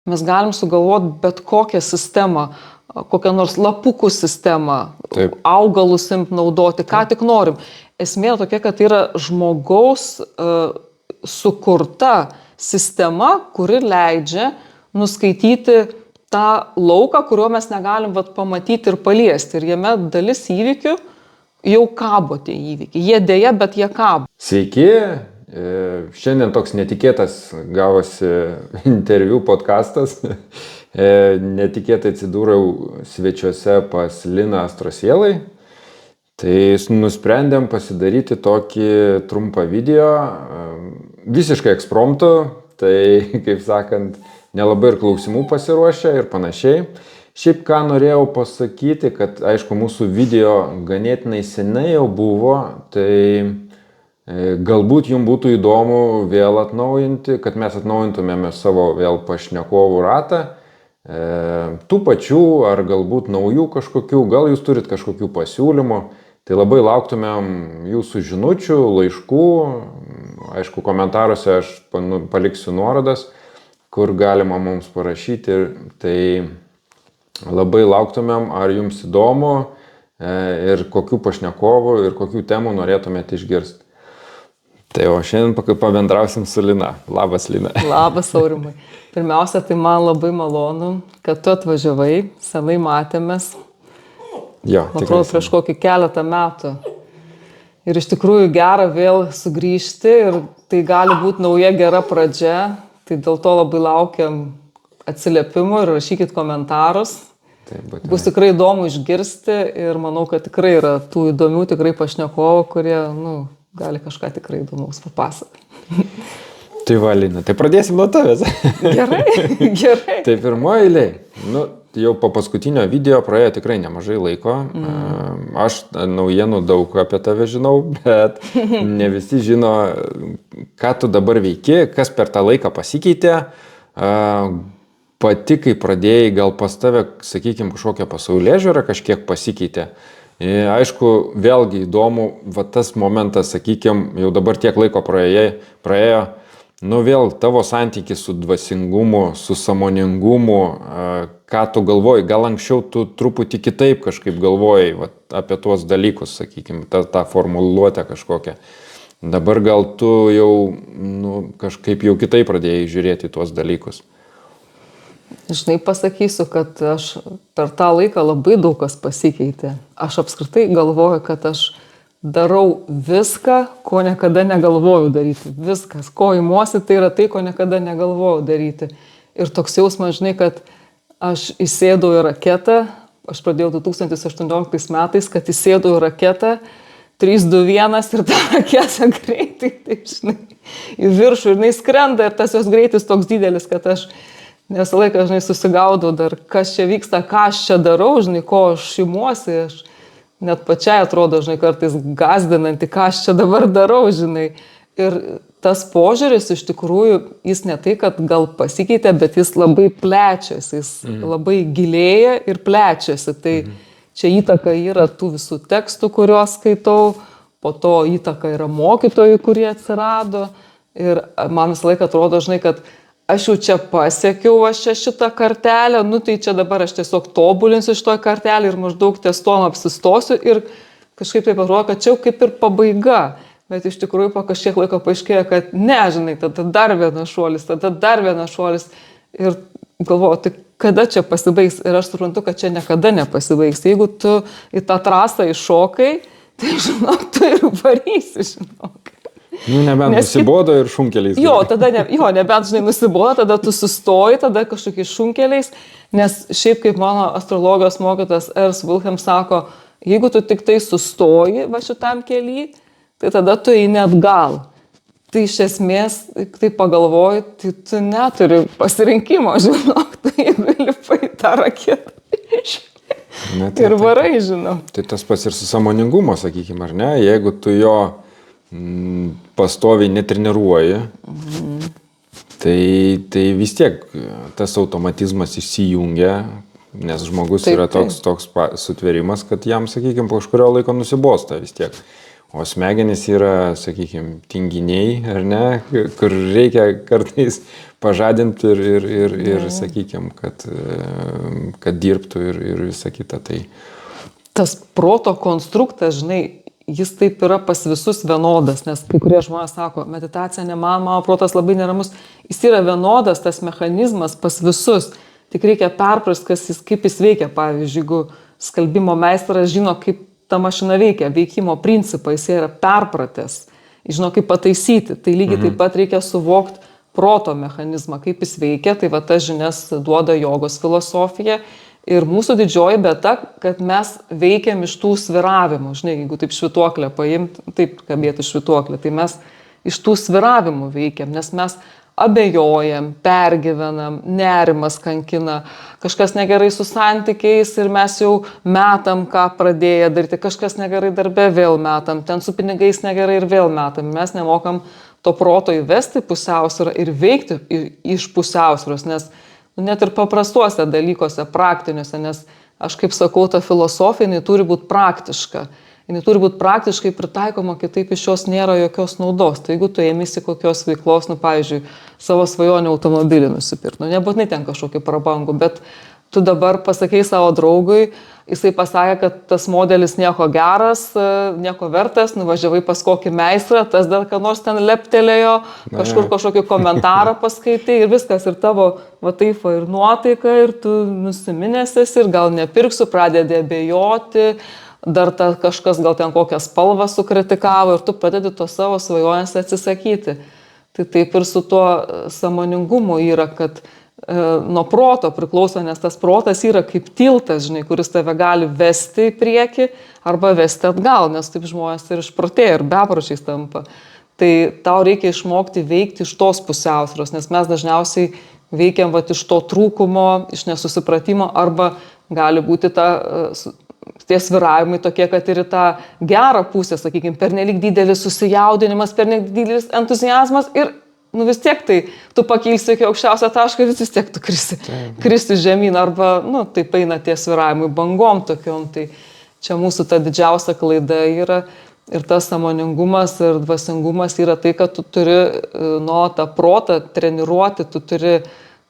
mes galim sugalvoti bet kokią sistemą, kokią nors lapukų sistemą, Taip. augalus imt naudoti, ką tik norim. Esmė tokia, kad tai yra žmogaus sukurta sistema, kuri leidžia nuskaityti tą lauką, kurio mes negalim pamatyti ir paliesti. Ir jame dalis įvykių jau kabo tie įvykiai. Jie dėja, bet jie kabo. Sveiki, šiandien toks netikėtas gavosi interviu podcastas. Netikėtai atsidūriau svečiuose pas Liną Astrosielai. Tai nusprendėm pasidaryti tokį trumpą video, visiškai ekspromtu, tai, kaip sakant, nelabai ir klausimų pasiruošę ir panašiai. Šiaip ką norėjau pasakyti, kad aišku, mūsų video ganėtinai seniai jau buvo, tai galbūt jums būtų įdomu vėl atnaujinti, kad mes atnaujintumėme savo vėl pašnekovų ratą, tų pačių ar galbūt naujų kažkokių, gal jūs turit kažkokių pasiūlymų. Tai labai lauktumėm jūsų žinučių, laiškų, aišku, komentaruose aš paliksiu nuorodas, kur galima mums parašyti. Tai labai lauktumėm, ar jums įdomu ir kokių pašnekovų ir kokių temų norėtumėte išgirsti. Tai o šiandien pabendrausim su Lina. Labas, Lina. Labas, Aurimai. Pirmiausia, tai man labai malonu, kad tu atvažiavai, senai matėmės. Jo, man atrodo, prieš kokį keletą metų. Ir iš tikrųjų gera vėl sugrįžti ir tai gali būti nauja gera pradžia. Tai dėl to labai laukiam atsiliepimų ir rašykit komentarus. Bus tikrai įdomu išgirsti ir manau, kad tikrai yra tų įdomių tikrai pašnekovų, kurie gali kažką tikrai įdomaus papasakoti. Tai va, Lina, tai pradėsim nuo tavęs. Gerai, gerai. Tai pirmoji eilė. Jau po paskutinio video praėjo tikrai nemažai laiko. Aš naujienų daug apie tave žinau, bet ne visi žino, ką tu dabar veiki, kas per tą laiką pasikeitė. Pati, kai pradėjai, gal pas tave, sakykime, kažkokią pasaulėžiūrą kažkiek pasikeitė. Aišku, vėlgi įdomu, tas momentas, sakykime, jau dabar tiek laiko praėjo. Vėl tavo santykis su dvasingumu, su sąmoningumu, ką tu galvoji, gal anksčiau tu truputį kitaip kažkaip galvojai apie tuos dalykus, sakykime, tą formuluotę kažkokią. Dabar gal tu jau kažkaip jau kitaip pradėjai žiūrėti tuos dalykus. Žinai, pasakysiu, kad aš per tą laiką labai daug kas pasikeitė. Aš apskritai galvoju, kad aš darau viską, ko niekada negalvojau daryti. Viskas, ko imuosi, tai yra tai, ko niekada negalvojau daryti. Ir toks jausmas, žinai, kad aš įsėdau į raketą, aš pradėjau 2018 metais, kad įsėdau į raketą, 3, 2, 1 ir ta raketa greitai, taip, žinai, į viršų ir jinai skrenda ir tas jos greitis toks didelis, kad aš visą laiką, žinai, susigaudau dar, kas čia vyksta, ką aš čia darau, žinai, ko aš imuosi, aš net pačiai atrodo, žinai, kartais gąsdinanti, ką aš čia dabar darau, žinai. Ir tas požiūris iš tikrųjų, jis ne tai, kad gal pasikeitė, bet jis labai plečiasi, jis labai gilėja ir plečiasi. Tai čia įtaka yra tų visų tekstų, kuriuos skaitau, po to įtaka yra mokytojų, kurie atsirado. Ir man visą laiką atrodo, žinai, kad aš jau čia pasiekiau, aš čia šitą kartelę, tai čia dabar aš tiesiog tobulinsiu šitoj kartelę ir maždaug ties tom apsistosiu ir kažkaip taip atrodo, kad čia jau kaip ir pabaiga. Bet iš tikrųjų po kažkiek laiko paaiškėjo, kad ne, žinai, tada dar vienas šuolis. Ir galvoju, tai kada čia pasibaigs? Ir aš suprantu, kad čia niekada nepasibaigs. Jeigu tu į tą trasą iššokai, tai žinok, tu ir varysi, žinok. Nebent nusibodo ir šunkeliais. Nebent, žinai, nusibodo, tada tu sustoji, tada kažkokiais šunkeliais, nes šiaip kaip mano astrologijos mokytojas Ernst Wilhelm sako, jeigu tu tik tai sustoji šitam kely, tai tada tu eini atgal. Tai iš esmės, tai pagalvoji, tai tu neturi pasirinkimo, žinok, tai jeigu lipai tą raketą ir varai, žinok. Tai tas pats ir su sąmoningumo, sakykime, ar ne? Jeigu tu jo pastoviai netreniruoji, tai vis tiek tas automatizmas įsijungia, nes žmogus yra toks sutvėrimas, kad jam, sakykime, po kažkurio laiko nusibosta vis tiek. O smegenys yra, sakykime, tinginiai, ar ne, kur reikia kartais pažadinti ir sakykime, kad dirbtų ir visa kita. Tai tas proto konstruktas, žinai, jis taip yra pas visus vienodas, nes kai kurie žmonės sako, meditacija ne man, mano protas labai neramus, jis yra vienodas, tas mechanizmas pas visus, tik reikia perprasti, kaip jis veikia. Pavyzdžiui, jeigu skalbimo meistras žino, kaip ta mašina veikia, veikimo principą, jis yra perpratęs, žino, kaip pataisyti, tai lygiai taip pat reikia suvokti proto mechanizmą, kaip jis veikia, tai va tas žinias duoda jogos filosofija. Ir mūsų didžioji bėda, kad mes veikiam iš tų sviravimų. Žinai, jeigu taip švytuoklę paimt, taip kabėtų švytuoklę, tai mes iš tų sviravimų veikiam, nes mes abejojam, pergyvenam, nerimas kankina, kažkas negerai su santykiais ir mes jau metam, ką pradėję daryti, kažkas negerai darbe vėl metam, ten su pinigais negerai ir vėl metam. Mes nemokam to proto įvesti pusiausvyrą ir veikti iš pusiausvyros, nes net ir paprastuose dalykuose, praktiniuose, nes aš kaip sakau, ta filosofija, jinai turi būti praktiška. Jinai turi būti praktiškai pritaikoma, kitaip iš jos nėra jokios naudos. Tai jeigu tu ėmėsi kokios veiklos, pavyzdžiui, savo svajonę automobilį nusipirkti, nebūtinai ten kažkokį prabangų, bet tu dabar pasakei savo draugui, jisai pasakė, kad tas modelis nieko geras, nieko vertas, nuvažiavai pas kokį meistrą, tas dar ką nors ten leptelėjo, kažkur kažkokį komentarą paskaitai ir viskas, ir tavo va taip ir nuotaika, ir tu nusiminęsis, ir gal nepirksiu, pradedi abejoti, dar kažkas gal ten kokią spalvą sukritikavo ir tu pradedi to savo svajonės atsisakyti. Tai taip ir su tuo sąmoningumu yra, kad nuo proto priklauso, nes tas protas yra kaip tiltas, žinai, kuris tave gali vesti į priekį arba vesti atgal, nes taip žmonės ir išprotėja ir bepročiais tampa. Tai tau reikia išmokti veikti iš tos pusiausvyros, nes mes dažniausiai veikiam vat iš to trūkumo, iš nesusipratimo, arba gali būti tie svyravimai tokie, kad ir į tą gerą pusę, sakykime, pernelyg didelis susijaudinimas, pernelyg didelis entuziazmas ir vis tiek tai tu pakilsi iki aukščiausio taško ir vis tiek tu kristi žemyn, arba taip eina tie svyravimai bangom tokiom. Tai čia mūsų ta didžiausia klaida yra ir tas sąmoningumas ir dvasingumas yra tai, kad tu turi tą protą treniruoti, tu turi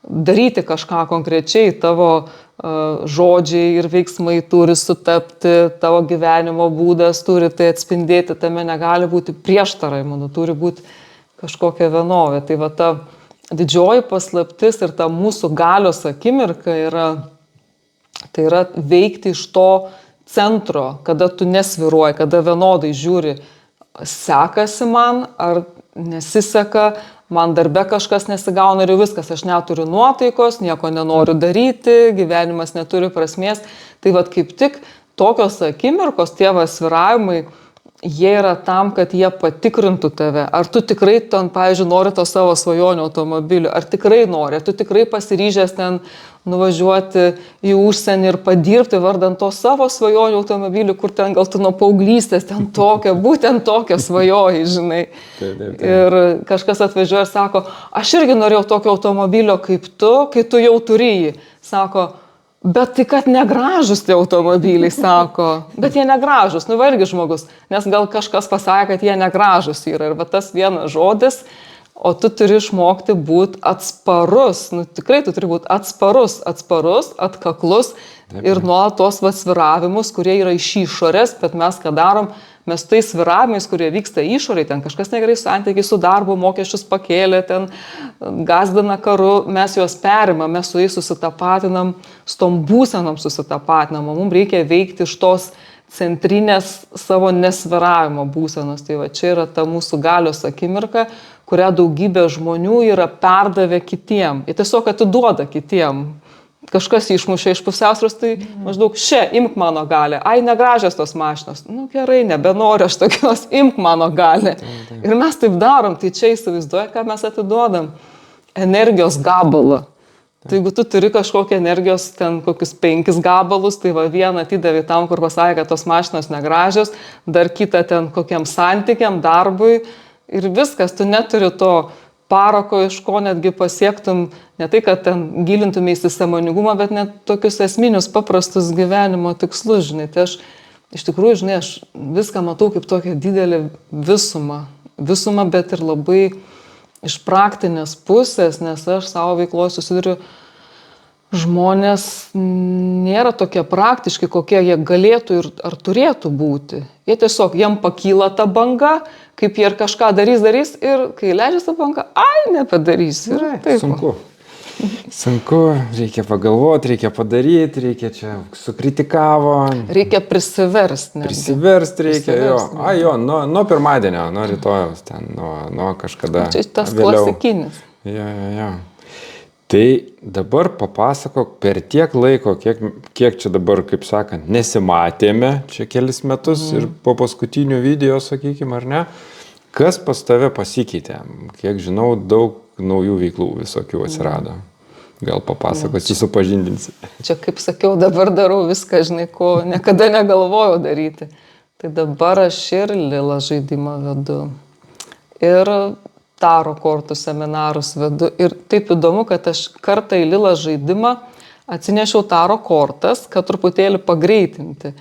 daryti kažką konkrečiai, tavo žodžiai ir veiksmai turi sutapti, tavo gyvenimo būdas turi tai atspindėti, tame negali būti prieštaravimų, turi būti kažkokia vienovė. Tai va ta didžioji paslaptis ir ta mūsų galios akimirka yra veikti iš to centro, kada tu nesviruoji, kada vienodai žiūri, sekasi man ar nesiseka, man darbe kažkas nesigauna ir viskas, aš neturiu nuotaikos, nieko nenoriu daryti, gyvenimas neturi prasmės. Tai vat kaip tik tokios akimirkos, tie svyravimai, jie yra tam, kad jie patikrintų tave. Ar tu tikrai ten, pavyzdžiui, nori to savo svajonių automobilių, ar tikrai nori, ar tu tikrai pasiryžęs ten nuvažiuoti į užsienį ir padirbti vardant to savo svajonių automobilių, kur ten gal tu nuo paauglystės ten būtent tokią svajoji, žinai. Taip. Ir kažkas atvažiuoja ir sako, aš irgi norėjau tokio automobilio kaip tu, kai tu jau turi jį. Sako, bet tai kad negražus tie automobiliai, sako. Bet jie negražus, irgi žmogus, nes gal kažkas pasakė, kad jie negražus yra. Ir va tas vienas žodis, o tu turi išmokti būti atsparus. Tikrai tu turi būti atsparus, atkaklus. Taip. Ir nuolatos svyravimus, kurie yra iš išorės, bet mes ką darom, mes tais svyravimais, kurie vyksta išorėje, ten kažkas negerai santykiai su darbu, mokesčius pakėlė, ten gazdina karu, mes juos perimam, mes su jais susitapatinam, su tom būsenom susitapatinam, mums reikia veikti iš tos centrinės savo nesvyravimo būsenos. Tai va čia yra ta mūsų galios akimirka, kurią daugybė žmonių yra perdavę kitiem. Jie tiesiog atiduoda kitiem. Kažkas išmušė iš pusiausvyros, tai maždaug imk mano galią. Ai, negražios tos mašinos. Gerai, nebenoriu aš tokios, imk mano galią. Ir mes taip darom, tai čia įsivaizduoja, ką mes atiduodam. Energijos gabalą. Tai jeigu tu turi kažkokią energijos, ten kokius 5 gabalus, tai vieną atidavė tam, kur pasakė, kad tos mašinos negražios, dar kitą ten kokiam santykiam, darbui ir viskas, tu neturi to parako, iš ko netgi pasiektum, ne tai, kad ten gilintumės į sąmoningumą, bet net tokius esminius paprastus gyvenimo tikslus, žinai. Tai aš iš tikrųjų, žinai, aš viską matau kaip tokią didelę visumą, bet ir labai iš praktinės pusės, nes aš savo veikloje susiduriu, žmonės nėra tokie praktiški, kokie jie galėtų ir ar turėtų būti. Jie tiesiog, jiem pakyla ta banga, kaip jie ir kažką darys ir kai leidžiasi ta banga, nepadarys. Ir taip. Sunku, reikia pagalvoti, reikia padaryti, reikia čia sukritikavo. Reikia prisiversti. Prisiversti reikia, nuo pirmadienio, nuo rytojaus, nuo kažkada. Čia tas klasikinis. Jo. Tai dabar papasakok per tiek laiko, kiek čia dabar, kaip sakant, nesimatėme čia kelis metus ir po paskutinių video, sakykime, ar ne, kas pas tave pasikeitė? Kiek žinau, daug naujų veiklų visokių atsirado. Gal papasakosi, supažindinsi. Čia, kaip sakiau, dabar darau viską, žinai, ko niekada negalvojau daryti. Tai dabar aš ir Lila žaidimą vedu. Ir Taro kortų seminarus vedu. Ir taip įdomu, kad aš kartą į Lila žaidimą atsinešiau Taro kortas, kad truputėlį pagreitinti.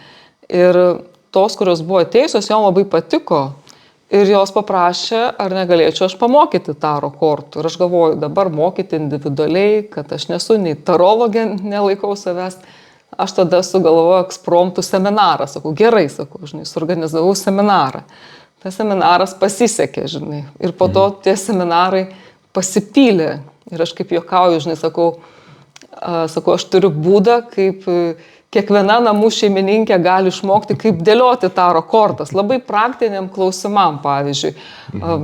Ir tos, kurios buvo atėjusios, jom labai patiko. Ir jos paprašė, ar negalėčiau aš pamokyti Taro kortų. Ir aš galvoju, dabar mokyti individualiai, kad aš nesu nei tarologė, nelaikau savęs. Aš tada sugalvoju ekspromtų seminarą. Sakau, gerai, žinai, suorganizavau seminarą. Tas seminaras pasisekė, žinai. Ir po to tie seminarai pasipylė. Ir aš kaip juokauju, žinai, sakau, aš turiu būdą, kaip kiekviena namų šeimininkė gali išmokti, kaip dėlioti Taro kortas. Labai praktiniam klausimam, pavyzdžiui.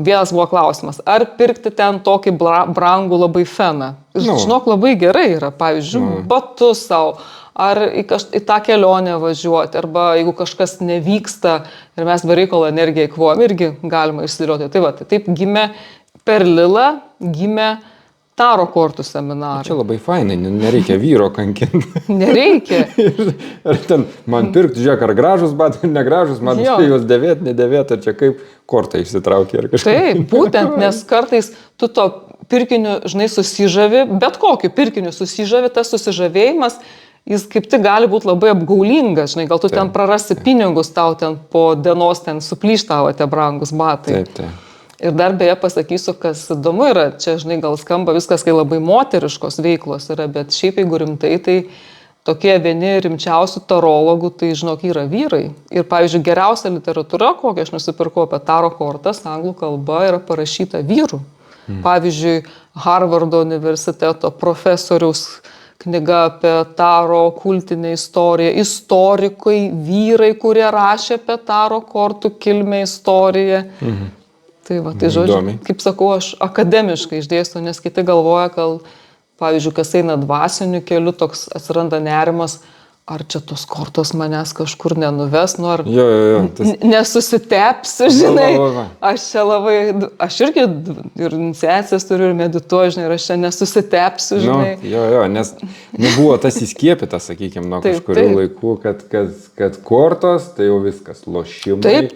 Vienas buvo klausimas, ar pirkti ten tokį brangų labai feną? Žinok, labai gerai yra, pavyzdžiui, batus savo, ar į tą kelionę važiuoti, arba jeigu kažkas nevyksta ir mes be reikalo energiją įkvojam, irgi galima išsidėlioti. Tai va, taip gimė per Lilą, gimė Taro kortų seminarai. Čia labai fainai, nereikia vyro kankinti. Nereikia. Ar ten man pirkti, žiūrėk, ar gražus batai, ar negražus, man juos dėvėti, nedėvėti, ar čia kaip kortą išsitraukia ar kažkas. Taip, būtent, nes kartais tu to pirkiniu, žinai, susižavi, bet kokiu pirkiniu susižavi, tas susižavėjimas, jis kaip tik gali būti labai apgaulingas, žinai, gal tu ten prarasi pinigus, tau ten po dienos ten suplyš tavo tie brangus batai. Taip. Ir dar beje pasakysiu, kas įdomu yra, čia, žinai, gal skamba viskas, kai labai moteriškos veiklos yra, bet šiaip jeigu rimtai, tai tokie vieni rimčiausių tarologų, tai, žinok, yra vyrai. Ir, pavyzdžiui, geriausia literatūra, kokią aš nusipirkau apie Taro kortas, anglų kalba, yra parašyta vyrų. Pavyzdžiui, Harvardo universiteto profesoriaus knyga apie Taro kultinę istoriją, istorikai, vyrai, kurie rašė apie Taro kortų kilmę istoriją. Tai va, tai žodžiu, kaip sakau, aš akademiškai išdėstu, nes kiti galvoja, kad, pavyzdžiui, kas eina dvasiniu keliu, toks atsiranda nerimas, ar čia tos kortos manęs kažkur nenuves, ar nesusitepsiu, žinai. Aš čia labai, aš irgi ir iniciacijas turiu ir medituoju, žinai, ir aš čia nesusitepsiu, žinai. Nes nebuvo tas įskiepytas, sakykime, nuo kažkurių laikų, kad kortos, tai jau viskas, lošimai. Taip,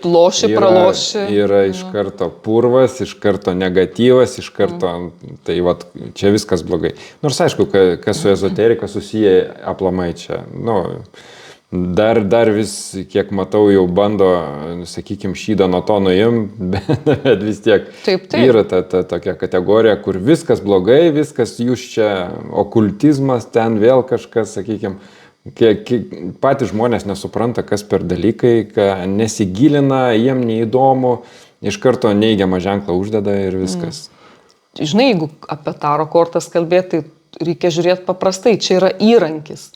praloši. Yra iš karto purvas, iš karto negatyvas, iš karto, tai va, čia viskas blogai. Nors aišku, kas su ezoterika susiję aplamai čia, dar vis, kiek matau, jau bando, sakykime, šydą nuo to bet vis tiek yra ta tokia kategorija, kur viskas blogai, viskas jūs čia, okultizmas, ten vėl kažkas, sakykime, patys žmonės nesupranta, kas per dalykai, nesigilina, jiem neįdomu, iš karto neigiamą ženklą uždeda ir viskas. Žinai, jeigu apie Taro kortas kalbėti, tai reikia žiūrėti paprastai, čia yra įrankis.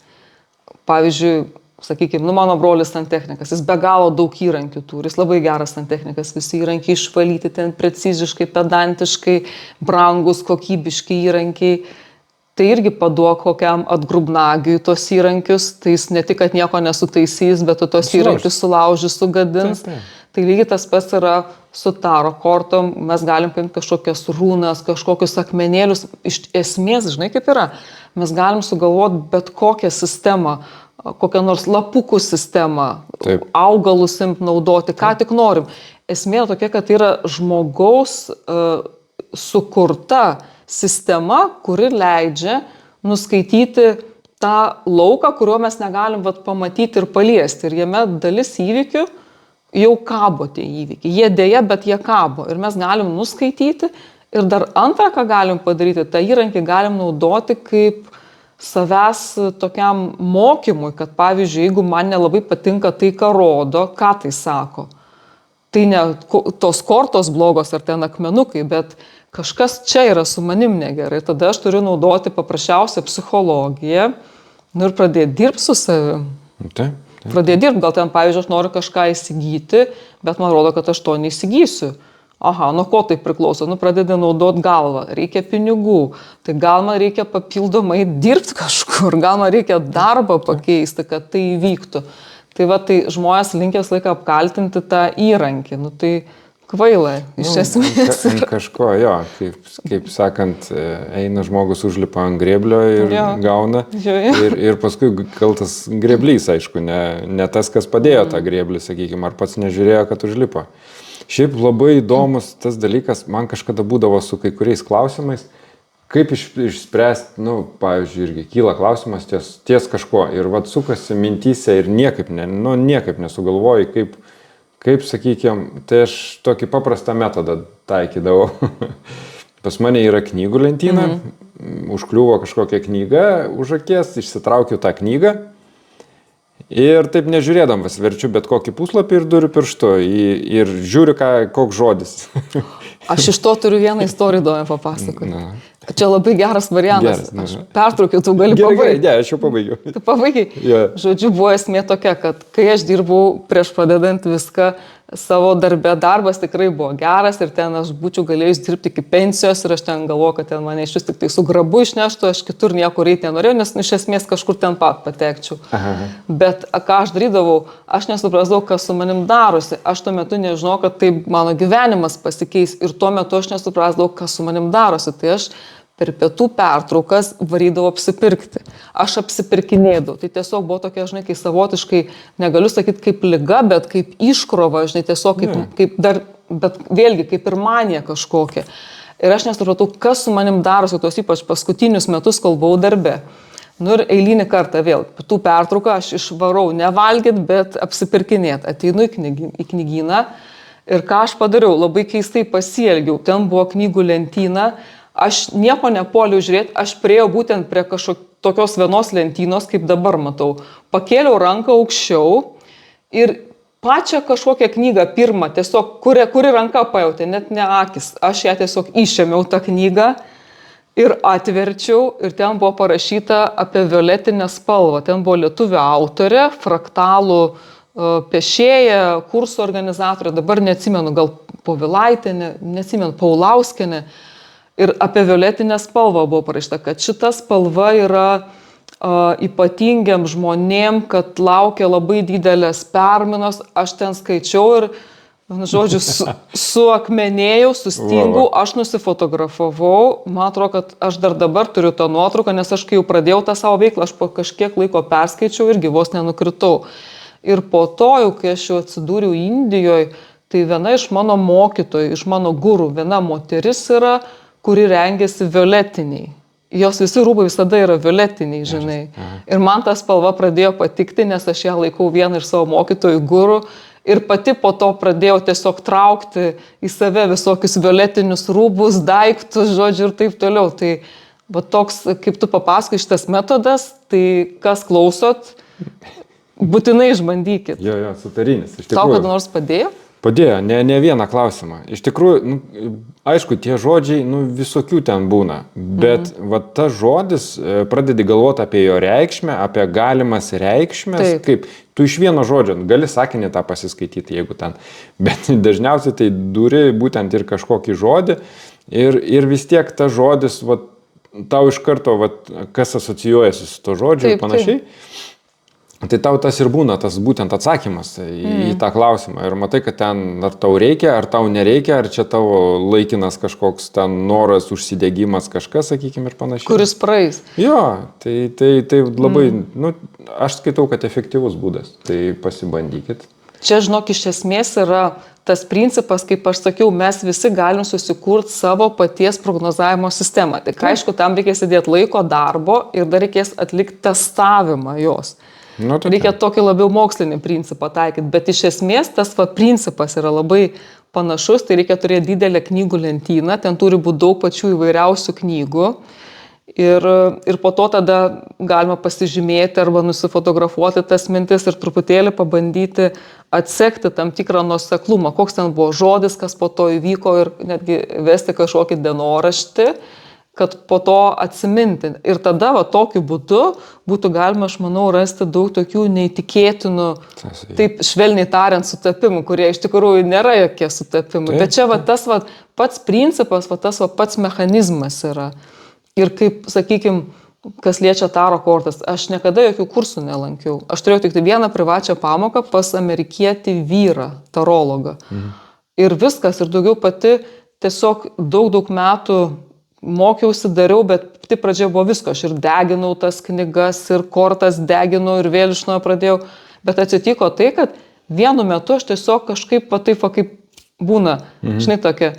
Pavyzdžiui, sakykime, mano brolis santechnikas, jis be galo daug įrankių turi, jis labai geras santechnikas, visi įrankiai išvalyti ten preciziškai, pedantiškai, brangus, kokybiški įrankiai. Tai irgi paduok kokiam atgrubnagiui tos įrankius, tai jis ne tik, kad nieko nesutaisys, bet tu tos įrankius sulaužys, sugadins. Tai lygiai tas pats yra su Taro kortom, mes galim paimti kažkokias rūnas, kažkokius akmenėlius, iš esmės, žinai kaip yra, mes galim sugalvoti bet kokią sistemą, kokią nors lapukų sistemą, augalus imt naudoti, ką tik norim. Esmė tokia, kad tai yra žmogaus sukurta sistema, kuri leidžia nuskaityti tą lauką, kurio mes negalim pamatyti ir paliesti. Ir jame dalis įvykių jau kabo tie įvykiai. Jie dėja, bet jie kabo. Ir mes galim nuskaityti. Ir dar antrą, ką galim padaryti, tą įrankį galim naudoti kaip savęs tokiam mokymui, kad pavyzdžiui, jeigu man nelabai patinka tai, ką rodo, ką tai sako. Tai ne tos kortos blogos ar ten akmenukai, bet kažkas čia yra su manim negerai. Tada aš turiu naudoti paprasčiausią psichologiją ir pradėti dirbti su savim. Taip. Pradėti dirbti, gal ten, pavyzdžiui, aš noriu kažką įsigyti, bet man rodo, kad aš to neįsigysiu. Aha, nuo ko tai priklauso? Pradedi naudoti galvą, reikia pinigų, tai gal man reikia papildomai dirbti kažkur, gal man reikia darbą pakeisti, kad tai įvyktų. Tai žmonės linkęs laiką apkaltinti tą įrankį, tai kvailai, iš esmės. Kažko, jo, kaip sakant, eina žmogus užlipa ant grėblio ir gauna. Ir paskui kaltas grėblys, aišku, ne tas, kas padėjo tą grėblį, sakykime, ar pats nežiūrėjo, kad užlipo. Šiaip labai įdomus tas dalykas, man kažkada būdavo su kai kuriais klausimais, kaip išspręsti, pavyzdžiui, irgi kyla klausimas ties kažko ir sukasi mintyse ir niekaip nesugalvoju, kaip sakykime, tai aš tokį paprastą metodą taikydavau. Pas mane yra knygų lentyna, užkliuvo kažkokia knyga, už akies, išsitraukiu tą knygą. Ir taip nežiūrėdamas verčiu bet kokį puslapį ir duriu pirštu ir žiūriu, koks žodis. Aš iš to turiu vieną istoriją įdomią papasakoti. Čia labai geras variantas. Aš pertraukiu, tu gali pabaigti. Ne, aš jau pabaigiau. Tu pabaigai? Yeah. Žodžiu, buvo esmė tokia, kad kai aš dirbau prieš pradedant viską savo darbę, darbas tikrai buvo geras ir ten aš būčiau galėjus dirbti iki pensijos ir aš ten galvoju, kad ten mane iš vis tik tai su grabu išneštų, aš kitur niekur eiti nenorėjau, nes iš esmės kažkur ten pat patekčiau. Aha. Bet ką aš darydavau, aš nesuprasdavau, kas su manim darosi. Aš tuo metu nežinau, kad taip mano gyvenimas pasikeis ir tuo metu aš nesuprasdavau, kas su manim darosi. Tai aš per pietų pertraukas varydavau apsipirkti. Aš apsipirkinėdavau. Tai tiesiog buvo tokia, žinai, kai savotiškai, negaliu sakyti kaip liga, bet kaip iškrova, žinai, tiesiog kaip dar, bet vėlgi kaip ir manija kažkokia. Ir aš nesupratau, kas su manim darosi tos ypač paskutinius metus, kol buvau darbe. Ir eilinį kartą vėl, pietų pertrauką aš išvarau nevalgyt, bet apsipirkinėt. Ateinu į knygyną ir ką aš padariau, labai keistai pasielgiau. Ten buvo knygų lentyna. Aš nieko nepuoliau žiūrėti, aš priėjau būtent prie tokios vienos lentynos, kaip dabar matau. Pakėliau ranką aukščiau ir pačią kažkokią knygą pirmą, tiesiog kuri ranka pajautė, net ne akis. Aš ją tiesiog išėmiau tą knygą ir atverčiau ir ten buvo parašyta apie violetinę spalvą. Ten buvo lietuvių autorė, fraktalų piešėja, kursų organizatorė, dabar neatsimenu, gal Povilaitienė, neatsimenu, Paulauskienė. Ir apie violetinę spalvą buvo parašyta, kad šita spalva yra ypatingiam žmonėm, kad laukia labai didelės permainos. Aš ten skaičiau ir, žodžiu, suakmenėjau, sustingau, aš nusifotografavau. Man atrodo, kad aš dar dabar turiu tą nuotrauką, nes aš kai jau pradėjau tą savo veiklą, aš po kažkiek laiko perskaičiau irgi vos nenukritau. Ir po to, jau kai aš jau atsidūriau Indijoje, tai viena iš mano mokytojų, iš mano gurų, viena moteris yra, kuri rengiasi violetiniai. Jos visi rūbai visada yra violetiniai, žinai. Ir man ta spalva pradėjo patikti, nes aš ją laikau vieną iš savo mokytojų gurų ir pati po to pradėjau tiesiog traukti į save visokius violetinius rūbus, daiktus, žodžiu, ir taip toliau. Tai toks, kaip tu papasakai, šitas metodas, tai kas klausot, būtinai išbandykit. Jo, sutarinis. Tau kada nors padėjo? Padėjo, ne vieną klausimą. Iš tikrųjų, aišku, tie žodžiai, visokių ten būna, bet tas žodis, pradedi galvoti apie jo reikšmę, apie galimas reikšmės, kaip tu iš vieno žodžio, gali sakinį tą pasiskaityti, jeigu ten, bet dažniausiai tai duri būtent ir kažkokį žodį ir vis tiek tas žodis, tau iš karto, kas asocijuojasi su to žodžiu ir panašiai. Tai tau tas ir būna, tas būtent atsakymas į tą klausimą. Ir matai, kad ten ar tau reikia, ar tau nereikia, ar čia tavo laikinas kažkoks ten noras, užsidegimas, kažkas, sakykime, ir panašiai. Kuris praeis. Jo, tai labai, aš skaitau, kad efektyvus būdas. Tai pasibandykit. Čia, žinok, iš esmės yra tas principas, kaip aš sakiau, mes visi galim susikurti savo paties prognozavimo sistemą. Tik aišku, tam reikės įdėti laiko, darbo ir dar reikės atlikti testavimą jos. Nu, tai Reikia tokį labiau mokslinį principą taikyti, bet iš esmės tas principas yra labai panašus, tai reikia turėti didelę knygų lentyną, ten turi būti daug pačių įvairiausių knygų ir po to tada galima pasižymėti arba nusifotografuoti tas mintis ir truputėlį pabandyti atsekti tam tikrą nuoseklumą, koks ten buvo žodis, kas po to įvyko ir netgi vesti kažkokį dienoraštį, kad po to atsiminti. Ir tada tokiu būdu būtų galima, aš manau, rasti daug tokių neįtikėtinų, taip švelniai tariant, sutapimų, kurie iš tikrųjų nėra jokie sutapimai. Bet čia tas pats principas, tas pats mechanizmas yra. Ir kaip, sakykime, kas liečia taro kortas, aš niekada jokių kursų nelankiau. Aš turėjau tik vieną privačią pamoką pas amerikietį vyrą, tarologą. Ir viskas, ir daugiau pati tiesiog daug metų mokiausi, dariau, bet pati pradžioje buvo visko. Aš ir deginau tas knygas, ir kortas deginau, ir vėl iš naujo pradėjau. Bet atsitiko tai, kad vienu metu aš tiesiog kažkaip taip, kaip būna, žinai, tokia,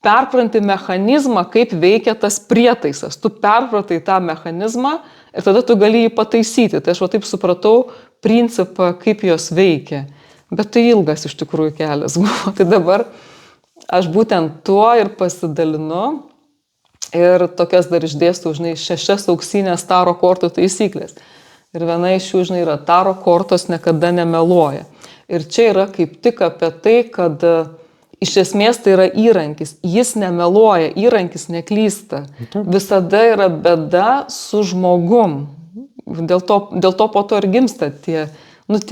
perpranti mechanizmą, kaip veikia tas prietaisas. Tu perpratai tą mechanizmą ir tada tu gali jį pataisyti. Tai aš taip supratau principą, kaip jos veikia. Bet tai ilgas iš tikrųjų kelias buvo. Tai dabar aš būtent tuo ir pasidalinu. Ir tokias dar išdėstau, žinai, 6 auksinės taro kortų taisyklės. Ir viena iš jų, žinai, yra taro kortos niekada nemeluoja. Ir čia yra kaip tik apie tai, kad iš esmės tai yra įrankis. Jis nemeluoja, įrankis neklysta. Visada yra bėda su žmogum. Dėl to po to ir gimsta tie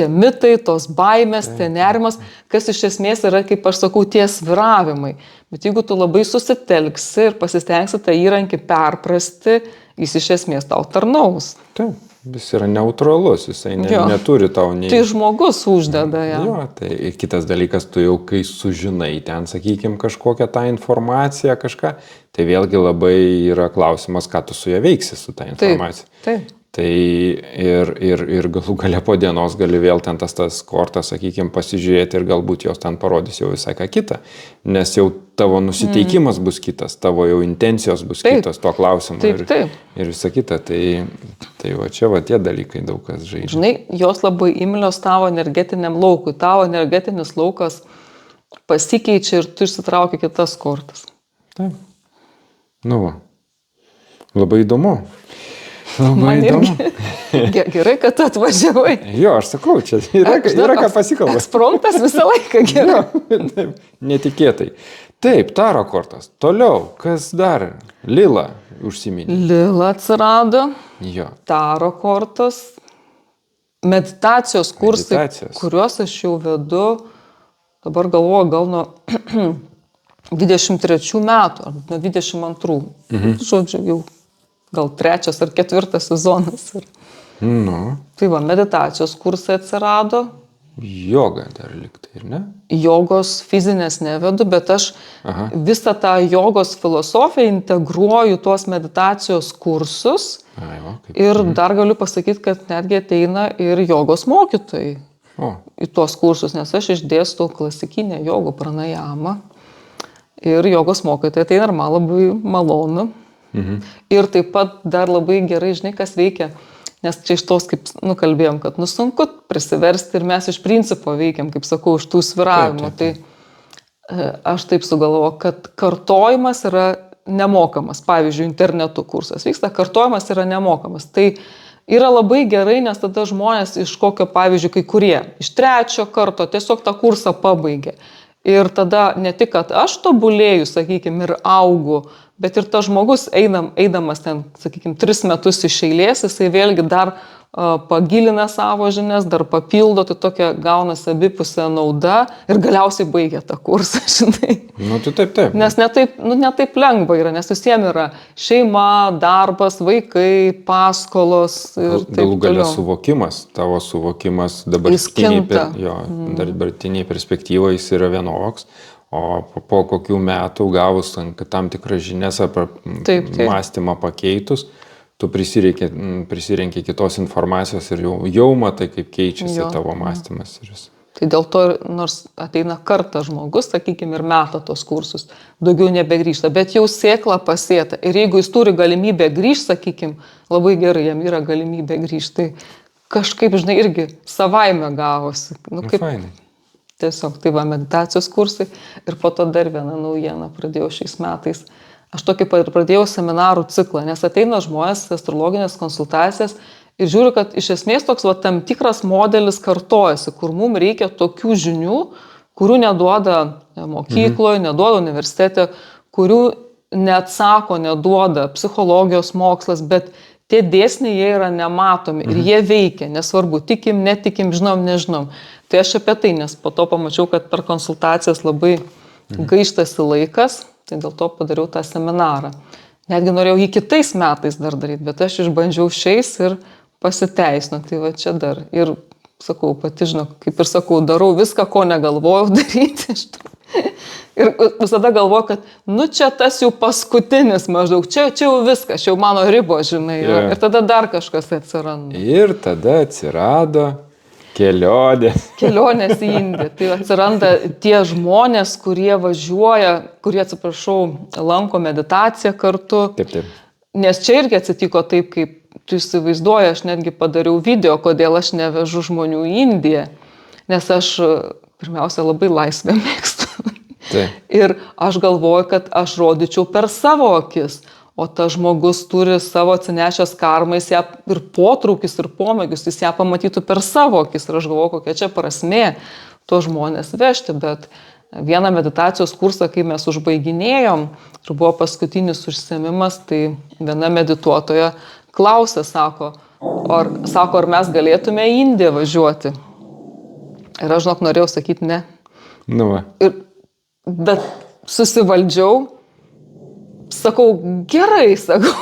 mitai, tos baimės, tie nerimas, kas iš esmės yra, kaip aš sakau, tie svyravimai. Bet jeigu tu labai susitelksi ir pasistengsi tą įrankį perprasti, jis iš esmės tau tarnaus. Taip, jis yra neutralus, jisai neturi tau nei... Tai žmogus uždeda ją. Jo, tai kitas dalykas, tu jau kai sužinai ten, sakykime, kažkokią tą informaciją, kažką, tai vėlgi labai yra klausimas, ką tu su ją veiksi, su tą informaciją. Taip. Tai ir galų gale po dienos gali vėl ten tas kortas, sakykime, pasižiūrėti ir galbūt jos ten parodys jau visai ką kitą. Nes jau tavo nusiteikimas bus kitas, tavo jau intencijos bus kitos tuo klausimu ir visa kita. Tai va čia tie dalykai daug kas žaidžia. Žinai, jos labai imlios tavo energetiniam laukui. Tavo energetinis laukas pasikeičia ir tu išsitrauki kitas kortas. Taip. Nu va. Labai įdomu. Labai įdomu. Gerai, kad tu atvažiavai. Jo, aš sakau, čia yra ką pasikalbėti. Ekspromtas visą laiką gerai. Netikėtai. Taip, taro kortas. Toliau, kas dar? Lila užsiminė. Lila atsirado. Jo. Taro kortos. Meditacijos kursai, kuriuos aš jau vedu, dabar galvoju, gal nuo 23 metų, ar nuo 22. Žodžiu, jau gal 3 ar 4 sezonas. Nu. Tai va, meditacijos kursai atsirado. Joga dar liktai, ir ne? Jogos fizinės nevedu, bet aš visą tą jogos filosofiją integruoju tuos meditacijos kursus. Ir dar galiu pasakyti, kad netgi ateina ir jogos mokytojai į tuos kursus, nes aš išdėstau klasikinę jogų pranajamą. Ir jogos mokytojai ateina ir man labai malonu. Ir taip pat dar labai gerai, žinai, kas veikia, nes čia iš tos, kaip kalbėjom, kad sunku prisiversti ir mes iš principo veikiam, kaip sakau, iš tų svyravimų. Tai aš taip sugalvoju, kad kartojimas yra nemokamas. Pavyzdžiui, internetu kursas vyksta, kartojimas yra nemokamas. Tai yra labai gerai, nes tada žmonės iš kokio, pavyzdžiui, kai kurie iš 3 karto tiesiog tą kursą pabaigė. Ir tada ne tik, kad aš tobulėju, sakykime, ir augu, bet ir tas žmogus eidamas ten, sakykime, 3 metus iš eilės, jisai vėlgi dar pagilina savo žinias, dar papildo, tai tokia gaunasi abipusė nauda ir galiausiai baigia tą kursą, žinai. Nu, tai taip. Nes ne taip lengva yra, nes visiems yra šeima, darbas, vaikai, paskolos ir taip toliau. Galų galia suvokimas, tavo suvokimas dabartiniai perspektyvoje jis yra vienoks. O po kokių metų gavus tam tikras žinias apie mąstymą pakeitus, tu prisirenki kitos informacijos ir jau matai, kaip keičiasi tavo mąstymas. Tai dėl to, nors ateina kartą žmogus, sakykime, ir meta tos kursus, daugiau nebegrįžta, bet jau sėkla pasėta. Ir jeigu jis turi galimybę grįžti, sakykime, labai gerai, jam yra galimybė grįžti. Tai kažkaip, žinai, irgi savaime gavosi. Kaip, Fainai. tiesiog, tai va, meditacijos kursai. Ir po to dar vieną naujieną pradėjau šiais metais. Aš tokį pradėjau seminarų ciklą, nes ateina žmonės, astrologinės konsultacijas. Ir žiūriu, kad iš esmės toks va, tam tikras modelis kartojasi, kur mums reikia tokių žinių, kurių neduoda mokykloje, neduoda universitete, kurių neatsako, neduoda psichologijos mokslas, bet tie dėsniai jie yra nematomi ir jie veikia, nesvarbu, tikim, netikim, žinom, nežinom. Tai aš apie tai, nes po to pamačiau, kad per konsultacijas labai gaištasi laikas, tai dėl to padariau tą seminarą. Netgi norėjau jį kitais metais dar daryti, bet aš išbandžiau šiais ir pasiteisino, tai va čia dar. Ir sakau, pati žinau, kaip ir sakau, darau viską, ko negalvojau daryti. Ir visada galvoju, kad, nu čia tas jau paskutinis maždaug, čia jau viskas, čia jau mano ribos, žinai. Yeah. Ir tada dar kažkas atsiranda. Ir tada atsirado kelionės. Kelionės į Indiją. Tai atsiranda tie žmonės, kurie važiuoja, kurie, atsiprašau, lanko meditaciją kartu. Taip, taip. Nes čia irgi atsitiko taip, kaip tu įsivaizduoji, aš netgi padariau video, kodėl aš nevežu žmonių į Indiją. Nes aš pirmiausia labai laisvę mėgstu. Taip. Ir aš galvoju, kad aš rodyčiau per savo akis. O tas žmogus turi savo atsinešęs karmą, jis ją ir potraukis, ir pomėgius, jis ją pamatytų per savo akis. Ir aš galvoju, kokia čia prasmė to žmonės vežti. Bet vieną meditacijos kursą, kai mes užbaiginėjom, ir buvo paskutinis užsiėmimas, tai viena medituotoja klausė, sako, ar mes galėtume į Indiją važiuoti. Ir aš, žinok, norėjau sakyti ne. Nu va. Bet susivaldžiau, sakau, gerai, sakau.